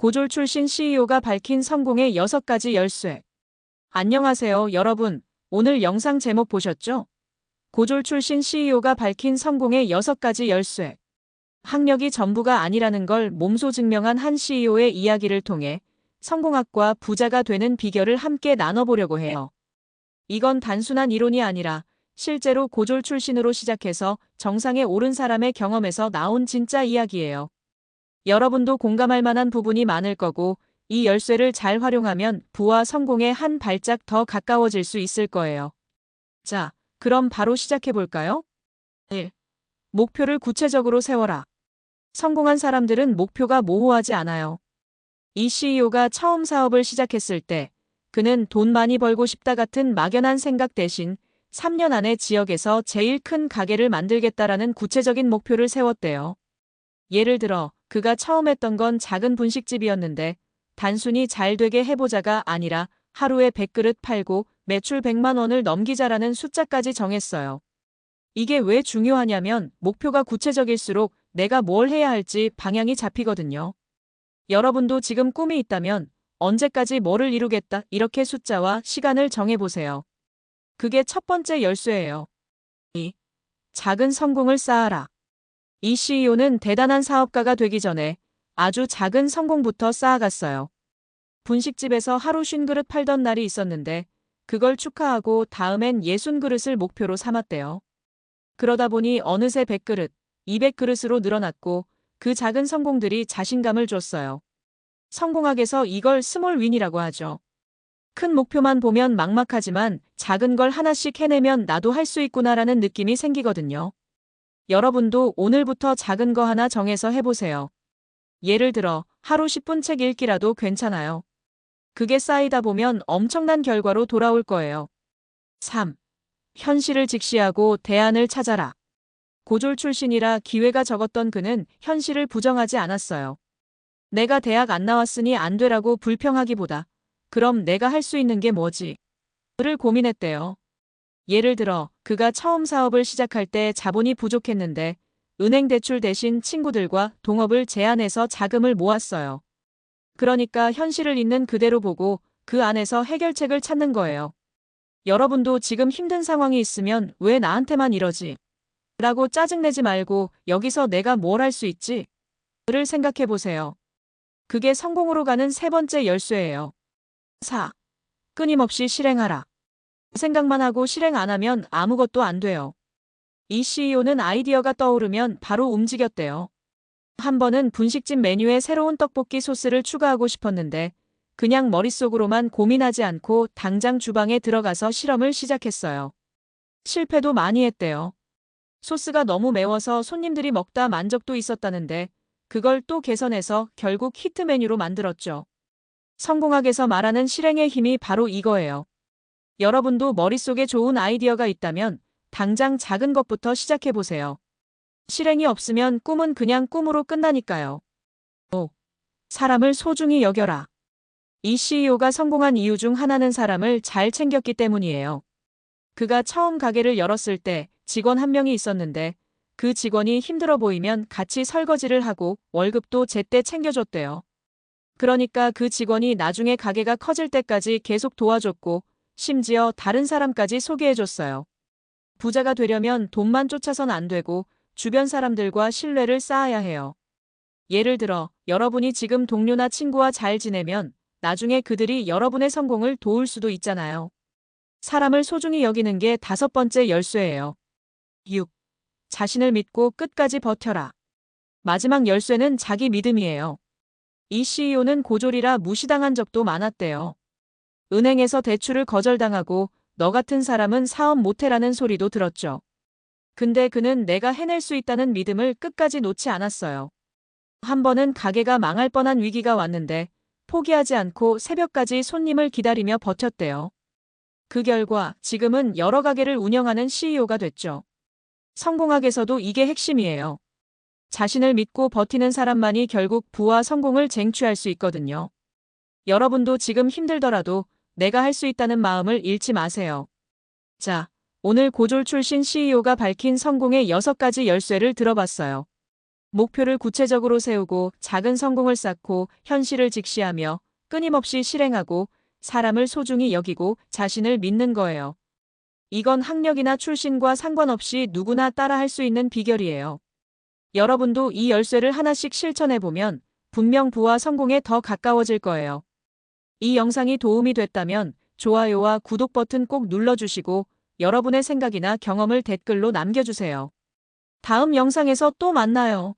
고졸 출신 CEO가 밝힌 성공의 6가지 열쇠. 안녕하세요, 여러분. 오늘 영상 제목 보셨죠? 고졸 출신 CEO가 밝힌 성공의 6가지 열쇠. 학력이 전부가 아니라는 걸 몸소 증명한 한 CEO의 이야기를 통해 성공학과 부자가 되는 비결을 함께 나눠보려고 해요. 이건 단순한 이론이 아니라 실제로 고졸 출신으로 시작해서 정상에 오른 사람의 경험에서 나온 진짜 이야기예요. 여러분도 공감할 만한 부분이 많을 거고, 이 열쇠를 잘 활용하면 부와 성공에 한 발짝 더 가까워질 수 있을 거예요. 자, 그럼 바로 시작해 볼까요? 1. 목표를 구체적으로 세워라. 성공한 사람들은 목표가 모호하지 않아요. 이 CEO가 처음 사업을 시작했을 때, 그는 돈 많이 벌고 싶다 같은 막연한 생각 대신 3년 안에 지역에서 제일 큰 가게를 만들겠다라는 구체적인 목표를 세웠대요. 예를 들어, 그가 처음 했던 건 작은 분식집이었는데 단순히 잘 되게 해보자가 아니라 하루에 100그릇 팔고 매출 100만 원을 넘기자라는 숫자까지 정했어요. 이게 왜 중요하냐면 목표가 구체적일수록 내가 뭘 해야 할지 방향이 잡히거든요. 여러분도 지금 꿈이 있다면 언제까지 뭐를 이루겠다 이렇게 숫자와 시간을 정해보세요. 그게 첫 번째 열쇠예요. 2. 작은 성공을 쌓아라. 이 CEO는 대단한 사업가가 되기 전에 아주 작은 성공부터 쌓아갔어요. 분식집에서 하루 50그릇 팔던 날이 있었는데 그걸 축하하고 다음엔 60그릇을 목표로 삼았대요. 그러다 보니 어느새 100그릇, 200그릇으로 늘어났고 그 작은 성공들이 자신감을 줬어요. 성공학에서 이걸 스몰 윈이라고 하죠. 큰 목표만 보면 막막하지만 작은 걸 하나씩 해내면 나도 할 수 있구나라는 느낌이 생기거든요. 여러분도 오늘부터 작은 거 하나 정해서 해보세요. 예를 들어 하루 10분 책 읽기라도 괜찮아요. 그게 쌓이다 보면 엄청난 결과로 돌아올 거예요. 3. 현실을 직시하고 대안을 찾아라. 고졸 출신이라 기회가 적었던 그는 현실을 부정하지 않았어요. 내가 대학 안 나왔으니 안 되라고 불평하기보다 그럼 내가 할 수 있는 게 뭐지? 를 고민했대요. 예를 들어 그가 처음 사업을 시작할 때 자본이 부족했는데 은행 대출 대신 친구들과 동업을 제안해서 자금을 모았어요. 그러니까 현실을 있는 그대로 보고 그 안에서 해결책을 찾는 거예요. 여러분도 지금 힘든 상황이 있으면 왜 나한테만 이러지? 라고 짜증내지 말고 여기서 내가 뭘 할 수 있지? 를 생각해 보세요. 그게 성공으로 가는 세 번째 열쇠예요. 4. 끊임없이 실행하라. 생각만 하고 실행 안 하면 아무것도 안 돼요. 이 CEO는 아이디어가 떠오르면 바로 움직였대요. 한 번은 분식집 메뉴에 새로운 떡볶이 소스를 추가하고 싶었는데 그냥 머릿속으로만 고민하지 않고 당장 주방에 들어가서 실험을 시작했어요. 실패도 많이 했대요. 소스가 너무 매워서 손님들이 먹다 만 적도 있었다는데 그걸 또 개선해서 결국 히트 메뉴로 만들었죠. 성공학에서 말하는 실행의 힘이 바로 이거예요. 여러분도 머릿속에 좋은 아이디어가 있다면 당장 작은 것부터 시작해보세요. 실행이 없으면 꿈은 그냥 꿈으로 끝나니까요. 5. 사람을 소중히 여겨라. 이 CEO가 성공한 이유 중 하나는 사람을 잘 챙겼기 때문이에요. 그가 처음 가게를 열었을 때 직원 한 명이 있었는데 그 직원이 힘들어 보이면 같이 설거지를 하고 월급도 제때 챙겨줬대요. 그러니까 그 직원이 나중에 가게가 커질 때까지 계속 도와줬고 심지어 다른 사람까지 소개해줬어요. 부자가 되려면 돈만 쫓아선 안 되고 주변 사람들과 신뢰를 쌓아야 해요. 예를 들어 여러분이 지금 동료나 친구와 잘 지내면 나중에 그들이 여러분의 성공을 도울 수도 있잖아요. 사람을 소중히 여기는 게 5번째 열쇠예요. 6. 자신을 믿고 끝까지 버텨라. 마지막 열쇠는 자기 믿음이에요. 이 CEO는 고졸이라 무시당한 적도 많았대요. 은행에서 대출을 거절당하고 너 같은 사람은 사업 못해라는 소리도 들었죠. 근데 그는 내가 해낼 수 있다는 믿음을 끝까지 놓지 않았어요. 한 번은 가게가 망할 뻔한 위기가 왔는데 포기하지 않고 새벽까지 손님을 기다리며 버텼대요. 그 결과 지금은 여러 가게를 운영하는 CEO가 됐죠. 성공학에서도 이게 핵심이에요. 자신을 믿고 버티는 사람만이 결국 부와 성공을 쟁취할 수 있거든요. 여러분도 지금 힘들더라도 내가 할 수 있다는 마음을 잃지 마세요. 자, 오늘 고졸 출신 CEO가 밝힌 성공의 6가지 열쇠를 들어봤어요. 목표를 구체적으로 세우고 작은 성공을 쌓고 현실을 직시하며 끊임없이 실행하고 사람을 소중히 여기고 자신을 믿는 거예요. 이건 학력이나 출신과 상관없이 누구나 따라할 수 있는 비결이에요. 여러분도 이 열쇠를 하나씩 실천해보면 분명 부와 성공에 더 가까워질 거예요. 이 영상이 도움이 됐다면 좋아요와 구독 버튼 꼭 눌러주시고 여러분의 생각이나 경험을 댓글로 남겨주세요. 다음 영상에서 또 만나요.